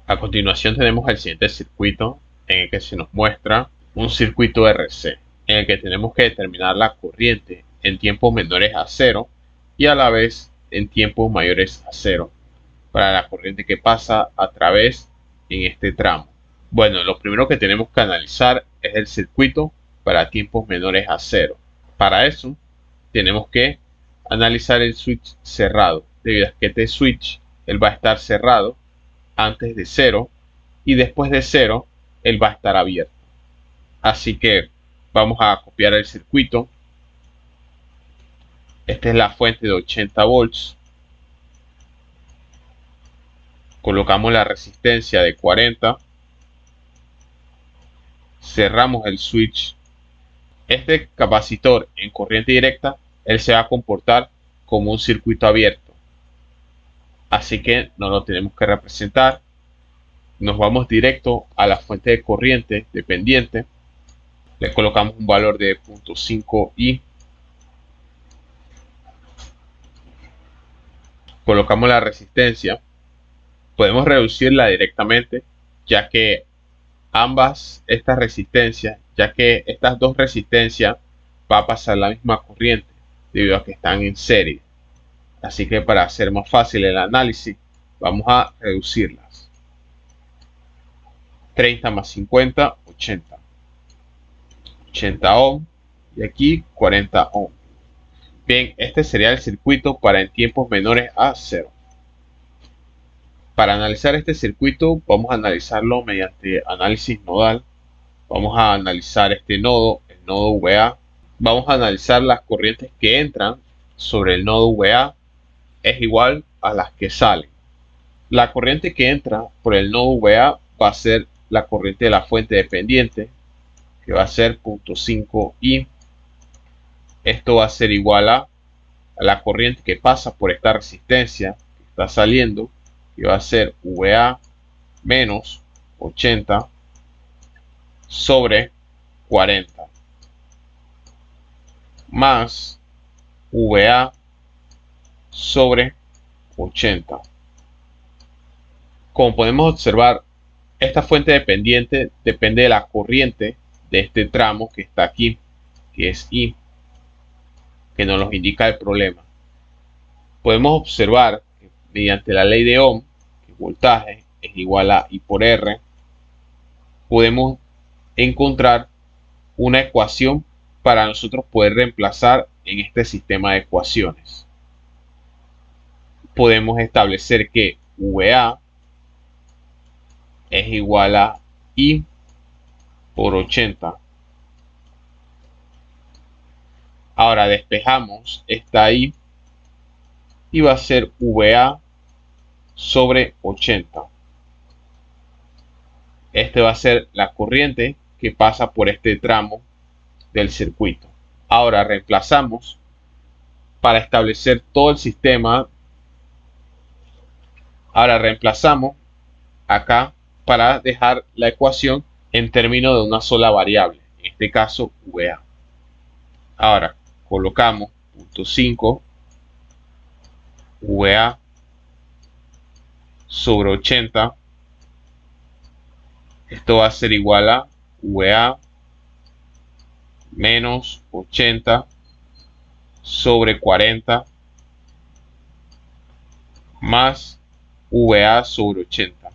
A continuación tenemos el siguiente circuito en el que se nos muestra un circuito RC en el que tenemos que determinar la corriente en tiempos menores a 0 y a la vez en tiempos mayores a 0 para la corriente que pasa a través en este tramo. Bueno, lo primero que tenemos que analizar es el circuito para tiempos menores a 0. Para eso tenemos que analizar el switch cerrado, debido a que este switch él va a estar cerrado antes de 0 y después de 0 él va a estar abierto. Así que vamos a copiar el circuito. Esta es la fuente de 80 volts. Colocamos la resistencia de 40. Cerramos el switch. Este capacitor en corriente directa, él se va a comportar como un circuito abierto. Así que no lo tenemos que representar. Nos vamos directo a la fuente de corriente dependiente. Le colocamos un valor de 0.5i. Colocamos la resistencia. Podemos reducirla directamente, ya que estas dos resistencias va a pasar la misma corriente debido a que están en serie. Así que para hacer más fácil el análisis, vamos a reducirlas. 30 más 50, 80. 80 ohm y aquí 40 ohm. Bien, este sería el circuito para en tiempos menores a 0. Para analizar este circuito, vamos a analizarlo mediante análisis nodal. Vamos a analizar este nodo, el nodo VA. Vamos a analizar las corrientes que entran sobre el nodo VA es igual a las que salen. La corriente que entra por el nodo VA va a ser la corriente de la fuente dependiente, que va a ser 0.5i. Esto va a ser igual a la corriente que pasa por esta resistencia que está saliendo, que va a ser VA menos 80 sobre 40 más VA sobre 80. Como podemos observar, esta fuente dependiente depende de la corriente de este tramo que está aquí, que es I, que nos los indica el problema. Podemos observar que mediante la ley de Ohm, que el voltaje es igual a I por R, podemos encontrar una ecuación para nosotros poder reemplazar en este sistema de ecuaciones. Podemos establecer que VA es igual a I por 80. Ahora despejamos esta I y va a ser VA sobre 80. Este va a ser la corriente que pasa por este tramo del circuito. Ahora reemplazamos para establecer todo el sistema. Ahora reemplazamos acá para dejar la ecuación en términos de una sola variable, en este caso VA. Ahora colocamos 0.5 VA sobre 80. Esto va a ser igual a VA menos 80 sobre 40 más VA sobre 80.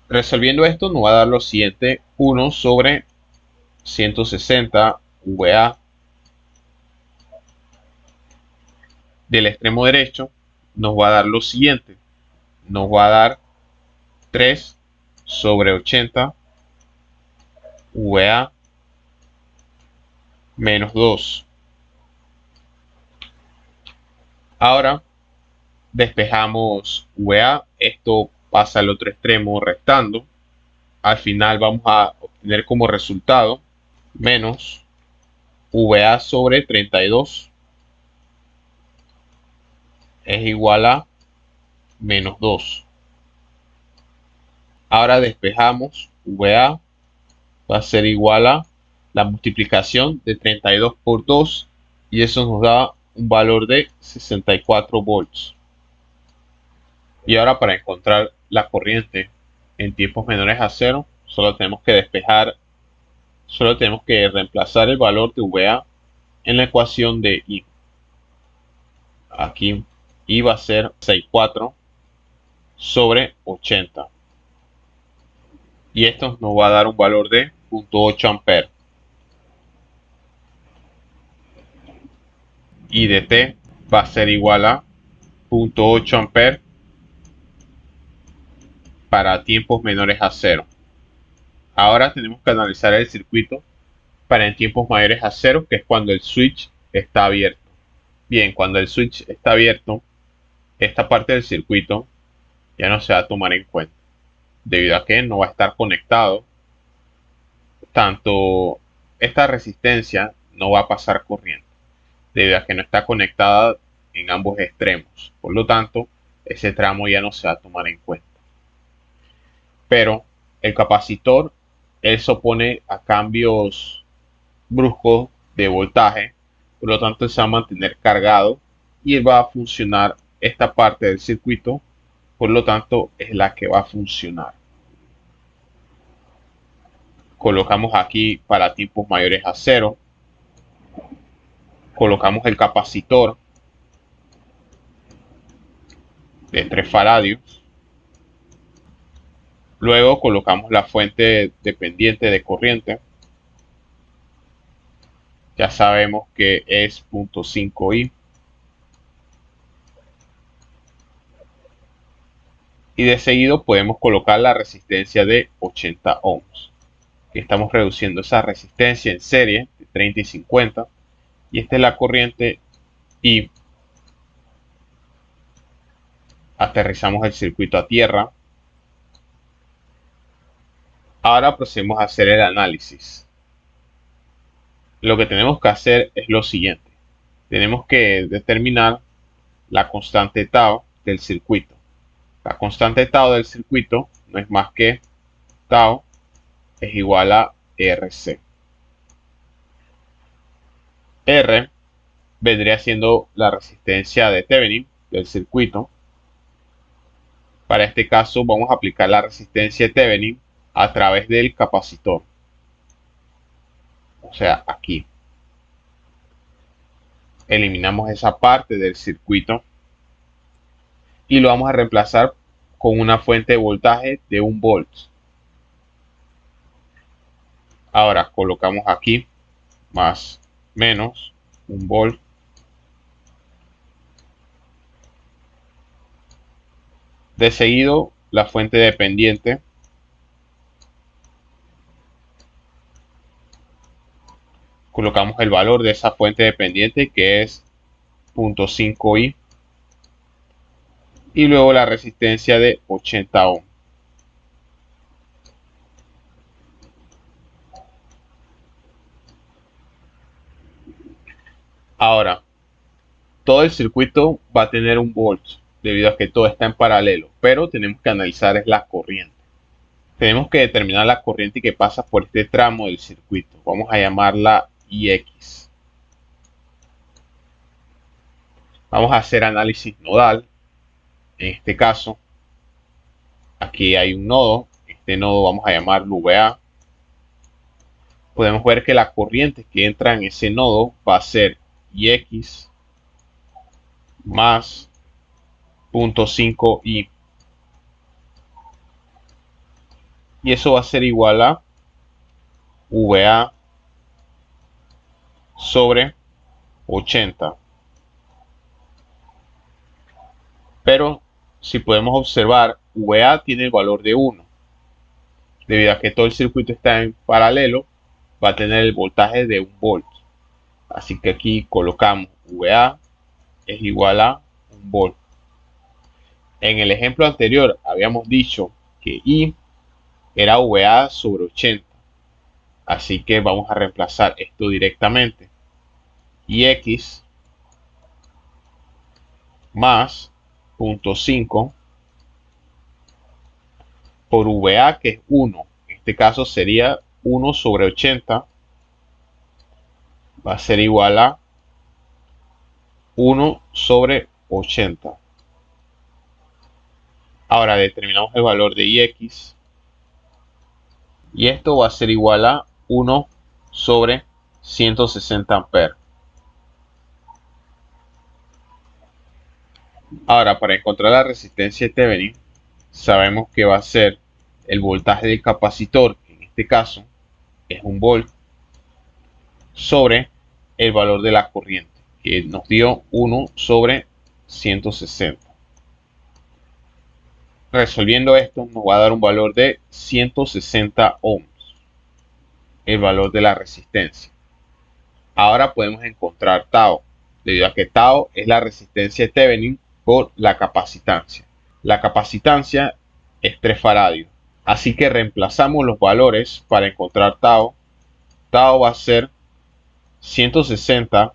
Resolviendo esto nos va a dar lo siguiente: 1 sobre 160 VA. Del extremo derecho nos va a dar lo siguiente: nos va a dar 3 sobre 80 VA menos 2. Ahora despejamos VA, esto pasa al otro extremo restando. Al final vamos a obtener como resultado menos VA sobre 32 es igual a menos 2. Ahora despejamos VA, va a ser igual a la multiplicación de 32 por 2 y eso nos da un valor de 64 volts. Y ahora para encontrar la corriente en tiempos menores a cero, solo tenemos que reemplazar el valor de VA en la ecuación de I. Aquí I va a ser 64 sobre 80. Y esto nos va a dar un valor de 0.8 amperes. Y de T va a ser igual a 0.8 amperes para tiempos menores a cero. Ahora tenemos que analizar el circuito para en tiempos mayores a cero, que es cuando el switch está abierto. Bien, cuando el switch está abierto, esta parte del circuito ya no se va a tomar en cuenta, debido a que no va a estar conectado. Tanto esta resistencia no va a pasar corriente, debido a que no está conectada en ambos extremos. Por lo tanto, ese tramo ya no se va a tomar en cuenta. Pero el capacitor, él se opone a cambios bruscos de voltaje, por lo tanto se va a mantener cargado y va a funcionar esta parte del circuito, por lo tanto es la que va a funcionar. Colocamos aquí para tiempos mayores a cero, colocamos el capacitor de 3 faradios, luego colocamos la fuente dependiente de corriente, ya sabemos que es 0.5i, y de seguido podemos colocar la resistencia de 80 ohms. Aquí estamos reduciendo esa resistencia en serie de 30 y 50, y esta es la corriente, y aterrizamos el circuito a tierra. Ahora procedemos a hacer el análisis. Lo que tenemos que hacer es lo siguiente: tenemos que determinar la constante tau del circuito. La constante tau del circuito no es más que tau es igual a RC. R vendría siendo la resistencia de Thevenin del circuito. Para este caso vamos a aplicar la resistencia de Thevenin a través del capacitor, o sea, aquí. Eliminamos esa parte del circuito y lo vamos a reemplazar con una fuente de voltaje de 1 volt. Ahora colocamos aquí más menos 1 volt. De seguido la fuente dependiente, colocamos el valor de esa fuente dependiente, que es 0.5i, y luego la resistencia de 80 ohms. Ahora, todo el circuito va a tener 1 volt, debido a que todo está en paralelo, pero tenemos que analizar es la corriente. Tenemos que determinar la corriente que pasa por este tramo del circuito. Vamos a llamarla IX. Vamos a hacer análisis nodal. En este caso, aquí hay un nodo. Este nodo vamos a llamarlo VA. Podemos ver que la corriente que entra en ese nodo va a ser IX más 0.5i. Y eso va a ser igual a VA sobre 80. Pero si podemos observar, VA tiene el valor de 1. Debido a que todo el circuito está en paralelo, va a tener el voltaje de 1 volt. Así que aquí colocamos VA es igual a 1 volt. En el ejemplo anterior habíamos dicho que I era VA sobre 80. Así que vamos a reemplazar esto directamente. IX más 0.5 por VA, que es 1. En este caso sería 1 sobre 80. Va a ser igual a 1/80. Ahora determinamos el valor de Ix y esto va a ser igual a 1/160 amperes. Ahora, para encontrar la resistencia de Thevenin, sabemos que va a ser el voltaje del capacitor, que en este caso es 1 volt, sobre el valor de la corriente, que nos dio 1/160. Resolviendo esto nos va a dar un valor de 160 ohms, el valor de la resistencia. Ahora podemos encontrar tau, debido a que tau es la resistencia de Thevenin por la capacitancia. La capacitancia es 3 faradios, así que reemplazamos los valores para encontrar tau. Tau va a ser 160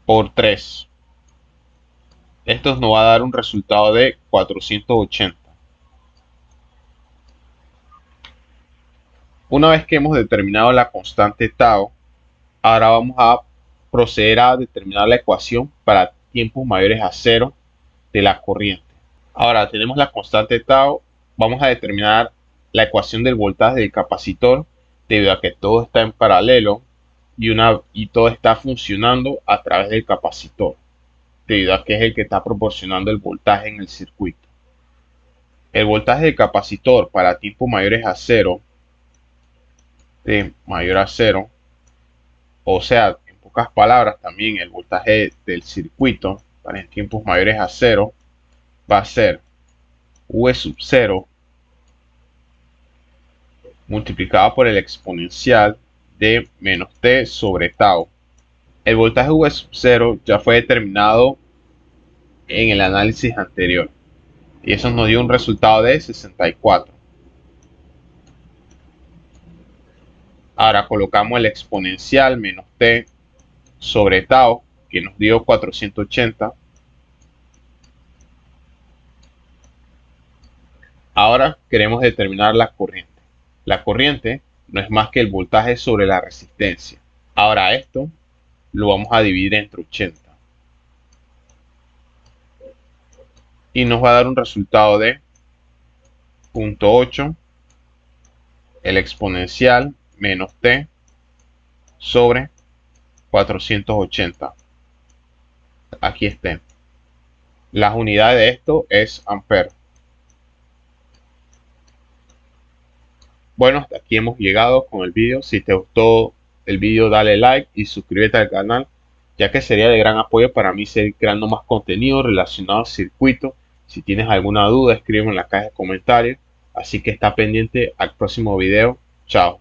por 3. Esto nos va a dar un resultado de 480. Una vez que hemos determinado la constante tau, ahora vamos a proceder a determinar la ecuación para tiempos mayores a 0 de la corriente. Ahora tenemos la constante tau, vamos a determinar la ecuación del voltaje del capacitor, debido a que todo está en paralelo y todo está funcionando a través del capacitor, debido a que es el que está proporcionando el voltaje en el circuito. El voltaje del capacitor para tiempos mayores a 0, de mayor a 0, o sea, en pocas palabras, también el voltaje del circuito para en tiempos mayores a 0 va a ser V sub 0 multiplicado por el exponencial de menos t sobre tau. El voltaje V sub 0 ya fue determinado en el análisis anterior y eso nos dio un resultado de 64. Ahora colocamos el exponencial menos t sobre tau, que nos dio 480. Ahora queremos determinar la corriente. La corriente no es más que el voltaje sobre la resistencia. Ahora esto lo vamos a dividir entre 80. Y nos va a dar un resultado de 0.8 el exponencial menos t sobre 480. Aquí está. Las unidades de esto es amper. Bueno, hasta aquí hemos llegado con el vídeo. Si te gustó el vídeo, dale like y suscríbete al canal, ya que sería de gran apoyo para mí seguir creando más contenido relacionado al circuito. Si tienes alguna duda, escríbeme en la caja de comentarios. Así que está pendiente al próximo video. Chao.